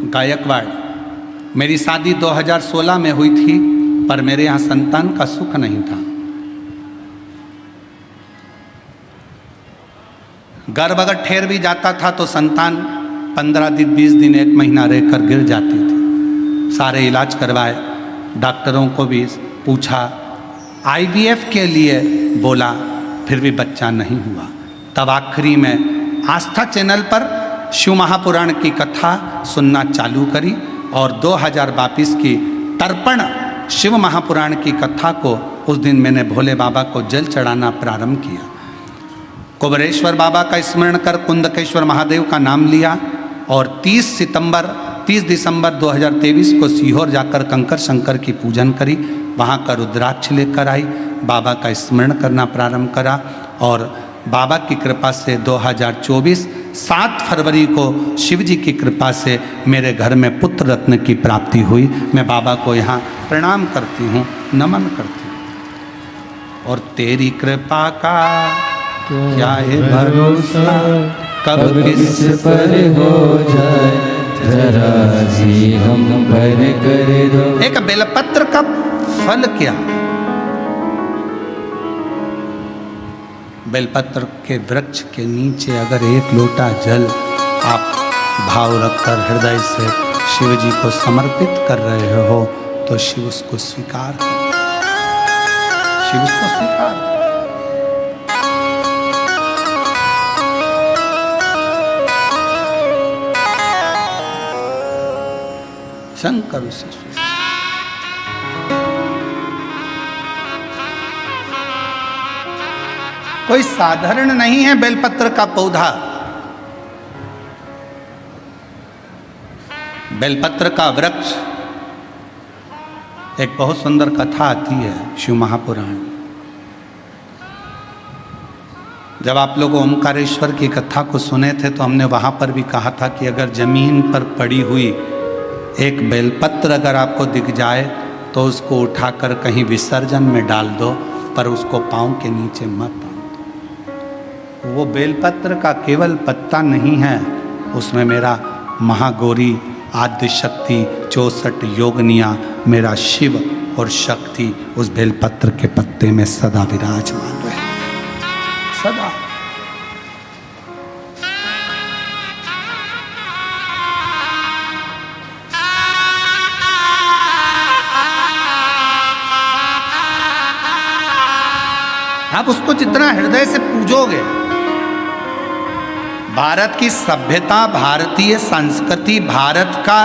गायकवाड़। मेरी शादी 2016 में हुई थी, पर मेरे यहाँ संतान का सुख नहीं था। गर्भ अगर ठहर भी जाता था तो संतान 15 दिन, 20 दिन, 1 महीना रहकर गिर जाती थी। सारे इलाज करवाए, डॉक्टरों को भी पूछा, IVF के लिए बोला, फिर भी बच्चा नहीं हुआ। तब आखिरी में आस्था चैनल पर शिव महापुराण की कथा सुनना चालू करी और 2022 की तर्पण शिव महापुराण की कथा को उस दिन मैंने भोले बाबा को जल चढ़ाना प्रारंभ किया। कुबेरेश्वर बाबा का स्मरण कर कुंदकेश्वर महादेव का नाम लिया और 30 दिसंबर 2023 को सीहोर जाकर कंकर शंकर की पूजन करी। वहाँ का रुद्राक्ष लेकर आई, बाबा का स्मरण करना प्रारंभ करा और बाबा की कृपा से 2024 7 फरवरी को शिव जी की कृपा से मेरे घर में पुत्र रत्न की प्राप्ति हुई। मैं बाबा को यहाँ प्रणाम करती हूँ, नमन करती हूँ। और तेरी कृपा का क्या है भरोसा, कब किस पर हो जाए, जरा सी हम पर कर दो। एक बेलपत्र का फल क्या? बेलपत्र के वृक्ष के नीचे अगर 1 लोटा जल आप भाव रखकर हृदय से शिव जी को समर्पित कर रहे हो तो शिव उसको स्वीकार कर, शिव उसको स्वीकार। शंकर उसे स्वीकार। कोई साधारण नहीं है बेलपत्र का पौधा। बेलपत्र का वृक्ष, एक बहुत सुंदर कथा आती है शिव महापुराण। जब आप लोग ओमकारेश्वर की कथा को सुने थे तो हमने वहां पर भी कहा था कि अगर जमीन पर पड़ी हुई एक बेलपत्र अगर आपको दिख जाए तो उसको उठाकर कहीं विसर्जन में डाल दो, पर उसको पांव के नीचे मत बांध दो। वो बेलपत्र का केवल पत्ता नहीं है, उसमें मेरा महागौरी आद्य शक्ति 64 योगनिया, मेरा शिव और शक्ति उस बेलपत्र के पत्ते में सदा विराजमान रहे, सदा। आप उसको जितना हृदय से पूजोगे, भारत की सभ्यता, भारतीय संस्कृति, भारत का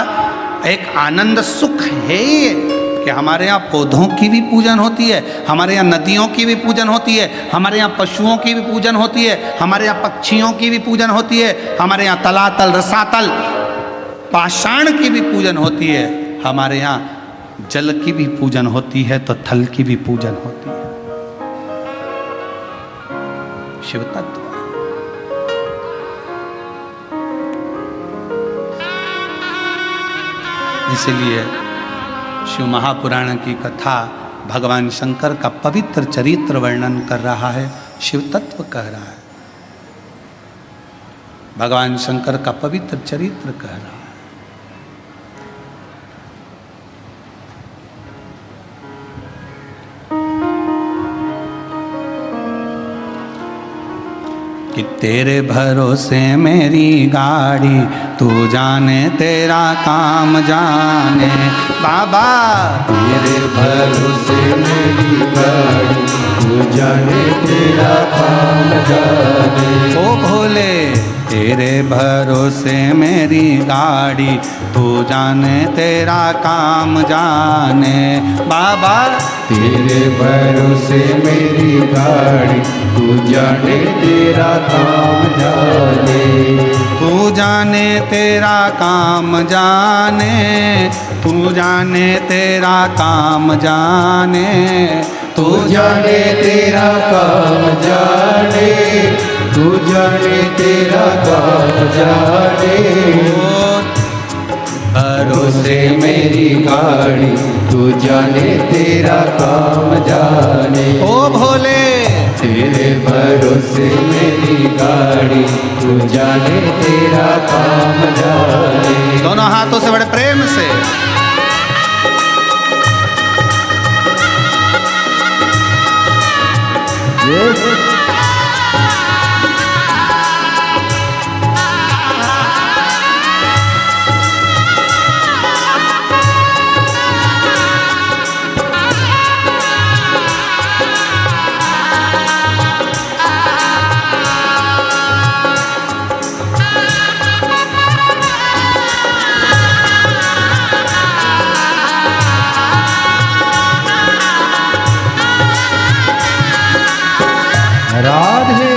एक आनंद सुख है ये कि हमारे यहाँ पौधों की भी पूजन होती है, हमारे यहाँ नदियों की भी पूजन होती है, हमारे यहाँ पशुओं की भी पूजन होती है, हमारे यहाँ पक्षियों की भी पूजन होती है, हमारे यहाँ तलातल, रसातल, पाषाण की भी पूजन होती है, हमारे यहाँ जल की भी पूजन होती है तो थल की भी पूजन होती है। शिव तत्व। इसलिए शिव महापुराण की कथा भगवान शंकर का पवित्र चरित्र वर्णन कर रहा है, शिव तत्व कह रहा है, भगवान शंकर का पवित्र चरित्र कह रहा है। कि तेरे भरोसे मेरी गाड़ी, तू जाने तेरा काम जाने बाबा। तेरे भरोसे मेरी गाड़ी, तू जाने तेरा काम जाने। ओ भोले तेरे भरोसे मेरी गाड़ी, तू जाने तेरा काम जाने बाबा। तेरे भरोसे मेरी गाड़ी, तू जाने तेरा काम जाने। तू जाने तेरा काम जाने, तू जाने तेरा काम जाने, तू जाने तेरा काम जाने, तू जाने तेरा काम जाने। भरोसे मेरी गाड़ी, तू जाने तेरा काम जाने। ओ भोले तेरे भरोसे मेरी गाड़ी, तू जाने तेरा काम जाने। दोनों हाथों से बड़े प्रेम से। राधे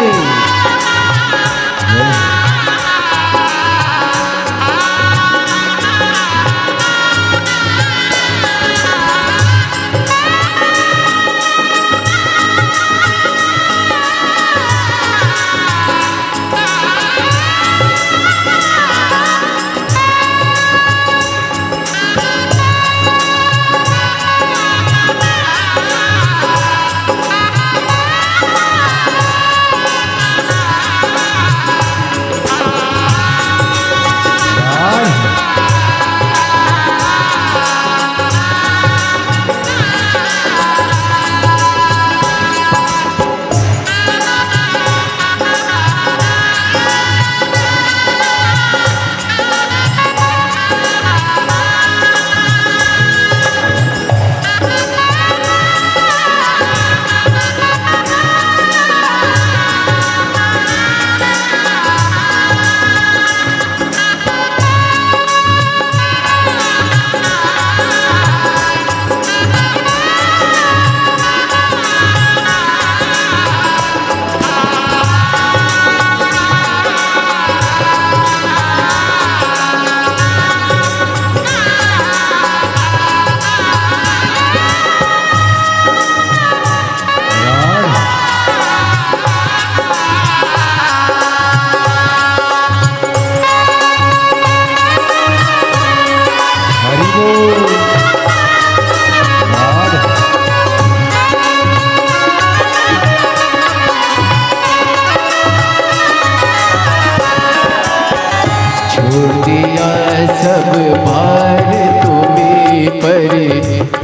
सब भार तुम्हीं पर,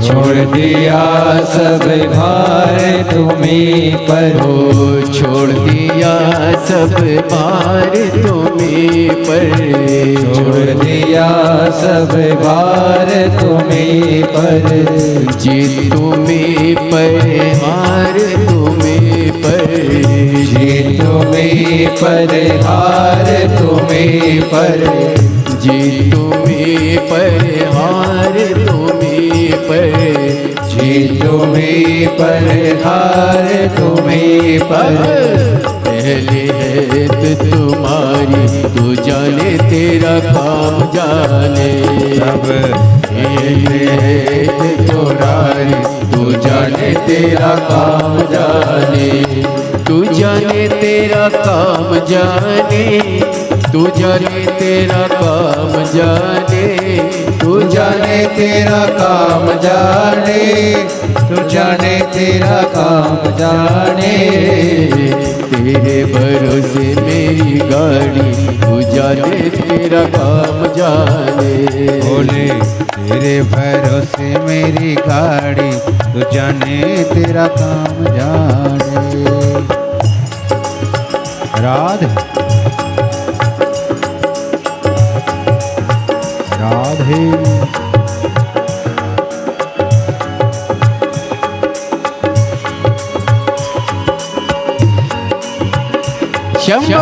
छोड़ दिया सब भार तुम्हीं पर, हो छोड़ दिया सब भार तुम्हीं पर, छोड़ दिया सब भार तुम्हीं पर, जी तुम्हीं पर हार तुम्हीं पर, जी तुम्हीं पर हार तुम्हीं पर, जी तुम्हीं पर हार तुम्हीं पर, जी तुम्हीं पर हार तुम्हीं पर। पहले है तुम्हारी, तू जाने तेरा काम जाने, सब पहले है तुम्हारी, तू जाने तेरा काम जाने, तू जाने तेरा काम जाने, तू जाने तेरा काम जाने, तू जाने तेरा काम जाने, तू जाने तेरा काम जाने। तेरे भरोसे मेरी गाड़ी, तू जाने तेरा काम जाने। बोले तेरे भरोसे मेरी गाड़ी, तू जाने तेरा काम जाने। राधे राधे शंभो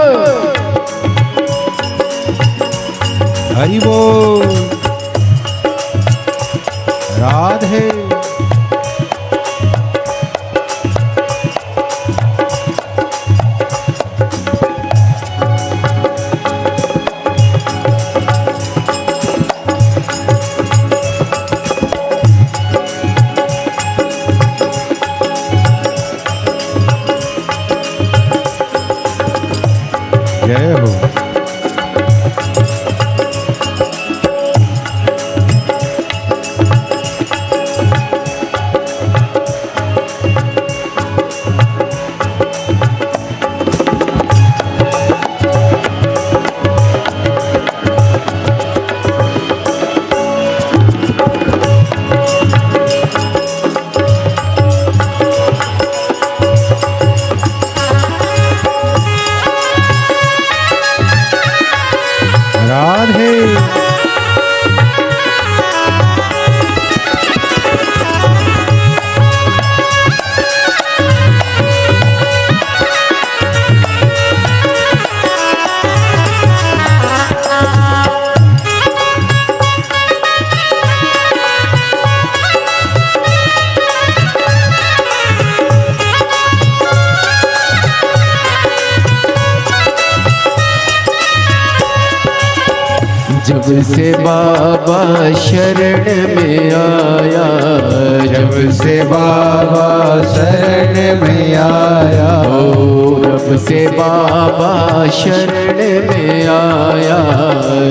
हरि बोल। राधे जय हो। से बाबा शरण में आया, जब से बाबा शरण में आया, जब से बाबा शरण में आया,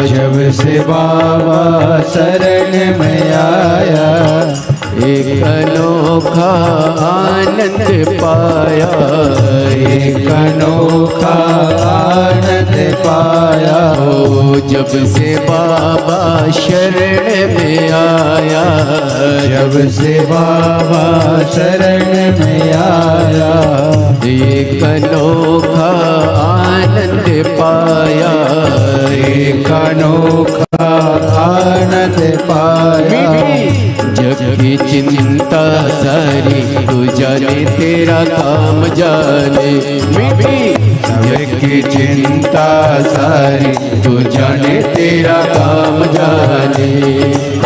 जब से बाबा शरण में आया, एक अनोखा आनंद पाया, एक अनोखा आनंद पाया। जब से बाबा शरण में आया, जब से बाबा शरण में आया, एक अनोखा आनंद पाया, एक अनोखा आनंद पाया। जग की चिंता सारी तू जाने, तेरा काम जाने। जग की चिंता सारी तू जाने, तेरा काम जाने।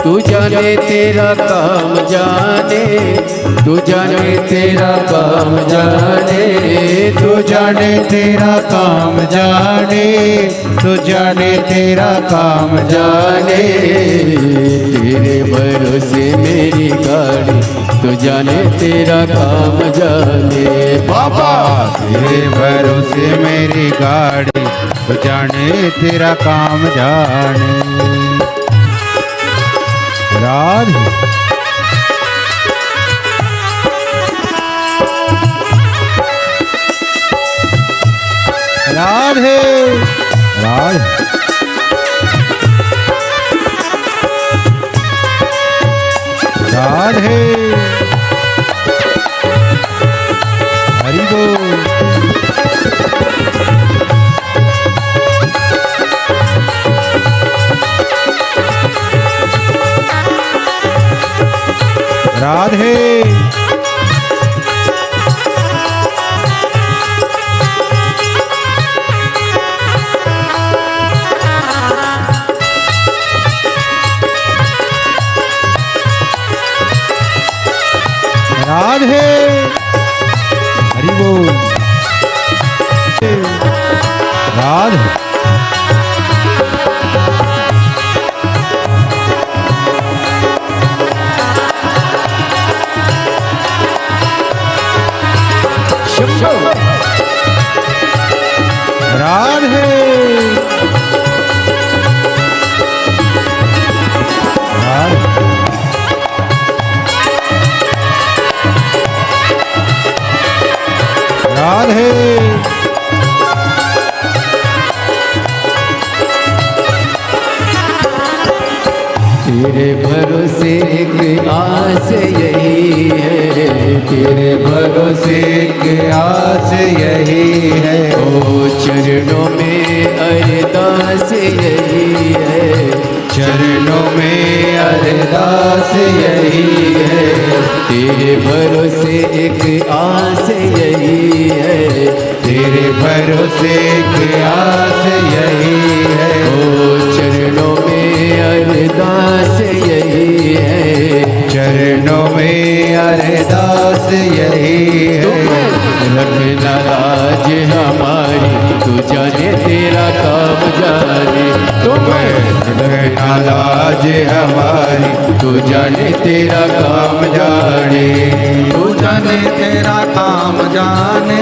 तू जाने तेरा काम जाने, तू जाने तेरा काम जाने, तू जाने तेरा काम जाने, तू जाने तेरा काम जाने। तेरे भरोसे मेरी गाड़ी, तू जाने तेरा काम जाने। बाबा तेरे भरोसे मेरी गाड़ी, तू जाने तेरा काम जाने। राधे राधे राधे राधे हरि बोल। राधे राधे हरि बोल। राधे राधे राधे तेरे भरोसे एक आस यही है, तेरे भरोसे की आस यही है। ओ चरणों में अरदास यही है, चरणों में अरदास यही है। तेरे भरोसे एक आस यही है, तेरे भरोसे की आस यही है। ओ चरणों में अरदास यही है, चरणों में अरदास यही है। रखना लाज हमारी, तू जाने तेरा काम जाने। रखना लाज हमारी, तू जाने तेरा काम जाने। तू जाने तेरा काम जाने,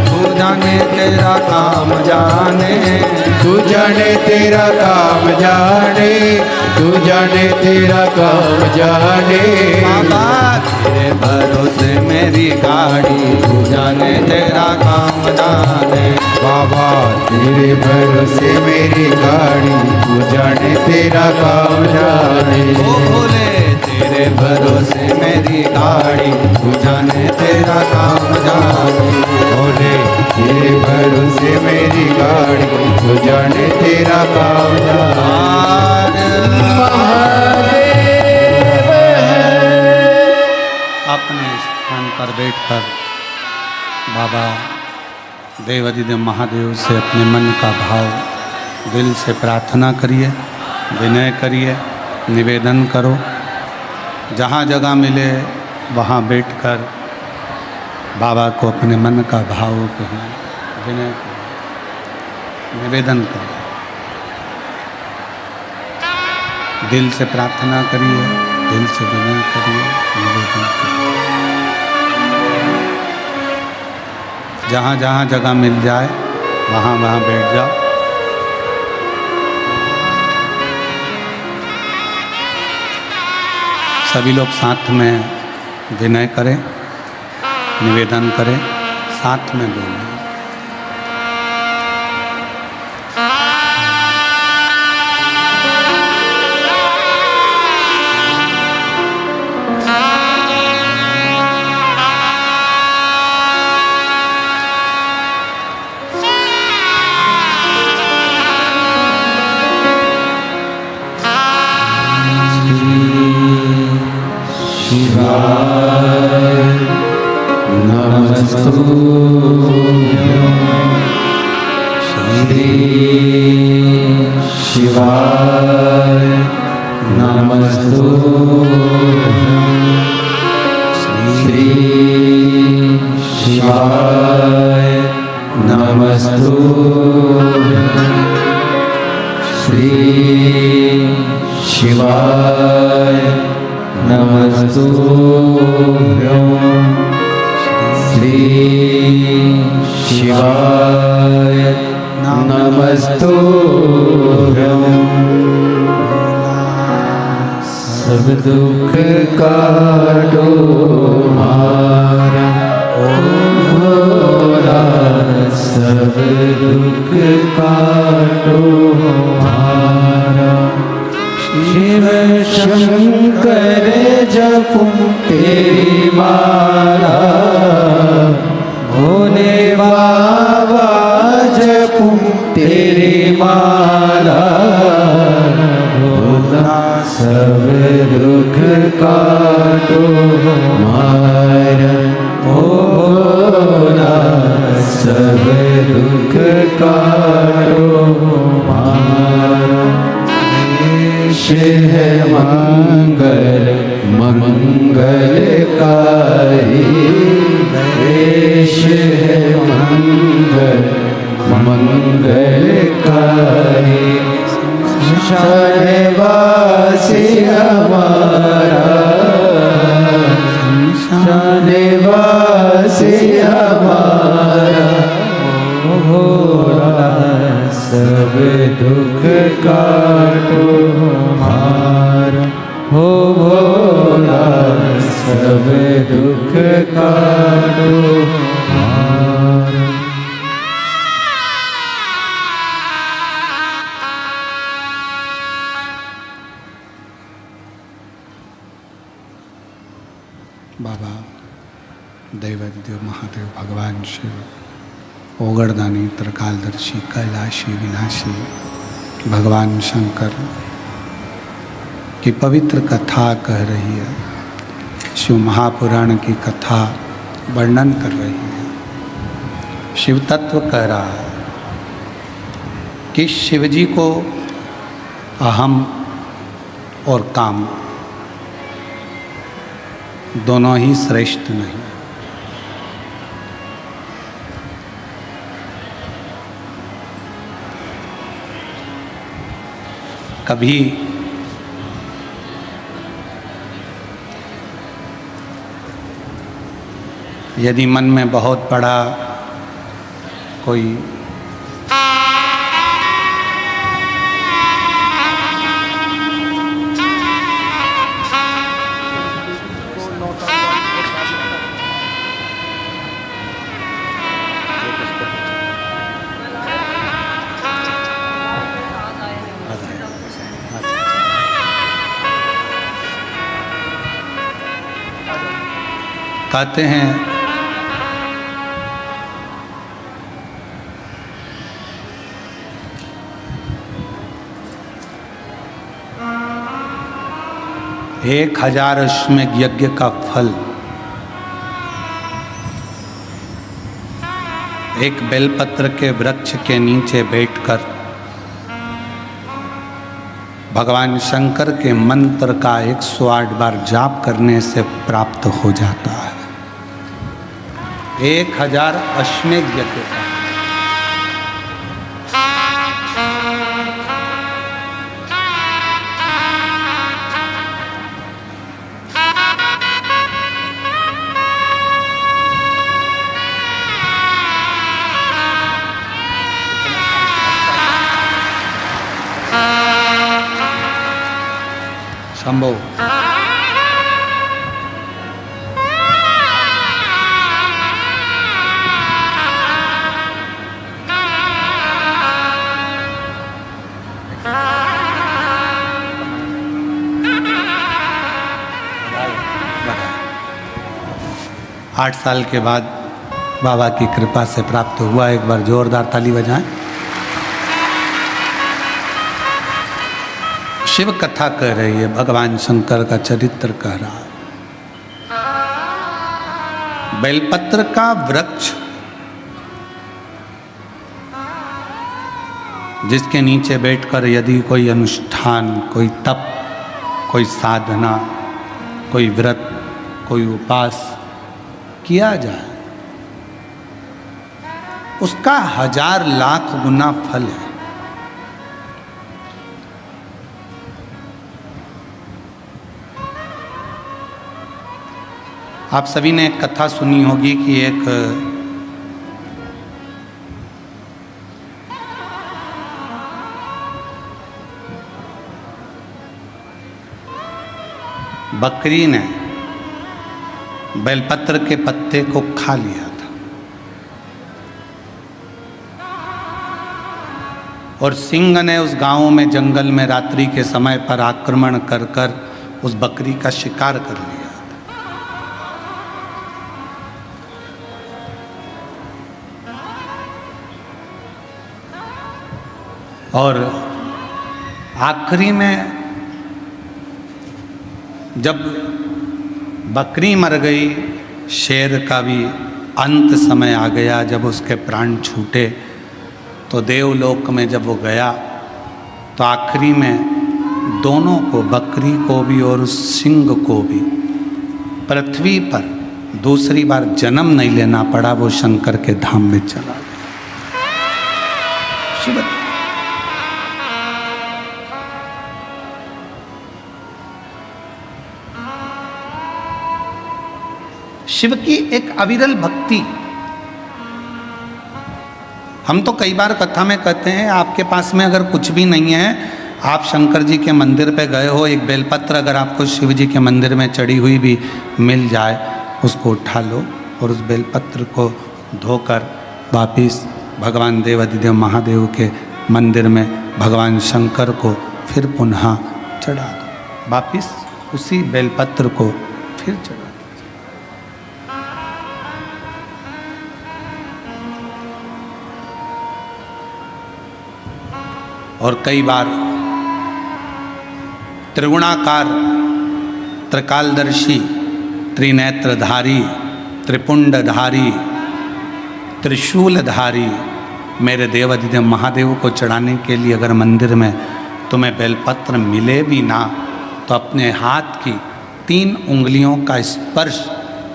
तू जाने तेरा काम जाने। तू जाने तेरा काम जाने, तू जाने तेरा काम जाने। बाबा तेरे भरोसे मेरी गाड़ी, तू जाने तेरा काम जाने। बाबा तेरे भरोसे मेरी गाड़ी, तू जाने तेरा काम जाने। ओ भोले तेरे भरोसे मेरी गाड़ी, तू जाने तेरा काम जाने। भोले तेरे भरोसे मेरी गाड़ी, तू जाने तेरा काम जाने। अपने स्थान पर बैठकर बाबा देवाधिदेव महादेव से अपने मन का भाव दिल से प्रार्थना करिए, विनय करिए, निवेदन करो। जहाँ जगह मिले वहाँ बैठकर बाबा को अपने मन का भाव कहें, विनय करें, निवेदन करें। दिल से प्रार्थना करिए, दिल से विनय करिए, निवेदन करिए। जहाँ जहाँ जगह मिल जाए वहाँ वहाँ बैठ जाओ। सभी लोग साथ में विनय करें, निवेदन करें, साथ में बोलें। शिवाय श्री शिवाय नमस्तुभ्यं श्री शिवाय नमस्तुभ्यं श्री शिवाय नमस्तुभ्यं सब दुख काटो मारा ओम भोला, सब दुख काटो मारा। शिव शंकर जपूं तेरी माला, भोले बाबा जपूं तेरी माला। भोला सब दुख काटो मारा, ओ भोला सब दुख काटो मारा। देश है मंगल मंगलकारी, देश है मंगल मंगलकारी। शरणवासी हमारा, शरणवासी हमारा। भोला सब दुख काटो हमारा, हो भोला सब दुख काटो हमारा। बाबा दैवदेव महादेव भगवान शिव, ओगरदानी त्रिकालदर्शी कैलाशी विनाशी भगवान शंकर की पवित्र कथा कह रही है। शिव महापुराण की कथा वर्णन कर रही है। शिव तत्व कह रहा है कि शिव जी को अहम और काम दोनों ही श्रेष्ठ नहीं। कभी यदि मन में बहुत बड़ा कोई कहते हैं एक 1000 अश्वमेध यज्ञ का फल एक बेलपत्र के वृक्ष के नीचे बैठकर भगवान शंकर के मंत्र का 108 बार जाप करने से प्राप्त हो जाता है। 1000 अश्वमेध यज्ञ का। संभव। आठ साल के बाद बाबा की कृपा से प्राप्त हुआ। एक बार जोरदार ताली बजाएं। शिव कथा कह रही है, भगवान शंकर का चरित्र कह रहा है। बेलपत्र का वृक्ष जिसके नीचे बैठकर यदि कोई अनुष्ठान, कोई तप, कोई साधना, कोई व्रत, कोई उपास किया जाए, उसका 1000 लाख गुना फल है। आप सभी ने एक कथा सुनी होगी कि एक बकरी ने बेलपत्र के पत्ते को खा लिया था और सिंह ने उस गांव में जंगल में रात्रि के समय पर आक्रमण कर कर उस बकरी का शिकार कर लिया। और आखिरी में जब बकरी मर गई, शेर का भी अंत समय आ गया। जब उसके प्राण छूटे तो देवलोक में जब वो गया तो आखिरी में दोनों को, बकरी को भी और उस सिंह को भी, पृथ्वी पर दूसरी बार जन्म नहीं लेना पड़ा। वो शंकर के धाम में चला गया। शिव शिव की एक अविरल भक्ति। हम तो कई बार कथा में कहते हैं, आपके पास में अगर कुछ भी नहीं है, आप शंकर जी के मंदिर पे गए हो, एक बेलपत्र अगर आपको शिव जी के मंदिर में चढ़ी हुई भी मिल जाए, उसको उठा लो और उस बेलपत्र को धोकर वापिस भगवान देवाधिदेव महादेव के मंदिर में भगवान शंकर को फिर पुनः चढ़ा दो। वापिस उसी बेलपत्र को फिर चढ़ा दो। और कई बार त्रिगुणाकार, त्रिकालदर्शी, त्रिनेत्रधारी, त्रिपुंडधारी, त्रिशूलधारी मेरे देवाधिदेव महादेव को चढ़ाने के लिए अगर मंदिर में तुम्हें बेलपत्र मिले भी ना, तो अपने हाथ की 3 उंगलियों का स्पर्श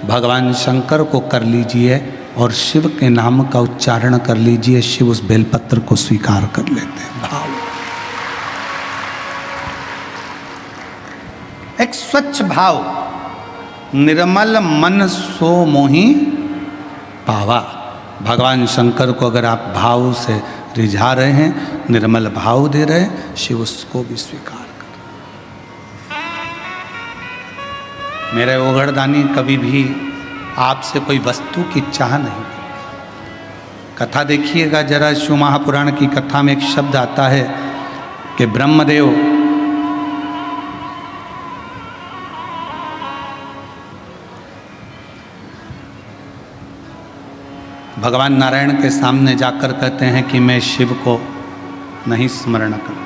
भगवान शंकर को कर लीजिए और शिव के नाम का उच्चारण कर लीजिए। शिव उस बेलपत्र को स्वीकार कर लेते हैं। भाव, एक स्वच्छ भाव, निर्मल मन सो मोहि पावा। भगवान शंकर को अगर आप भाव से रिझा रहे हैं, निर्मल भाव दे रहे हैं, शिव उसको भी स्वीकार कर। मेरे ओगड़दानी कभी भी आपसे कोई वस्तु की चाह नहीं। कथा देखिएगा जरा, शिव महापुराण की कथा में एक शब्द आता है कि ब्रह्मदेव भगवान नारायण के सामने जाकर कहते हैं कि मैं शिव को नहीं स्मरण करता।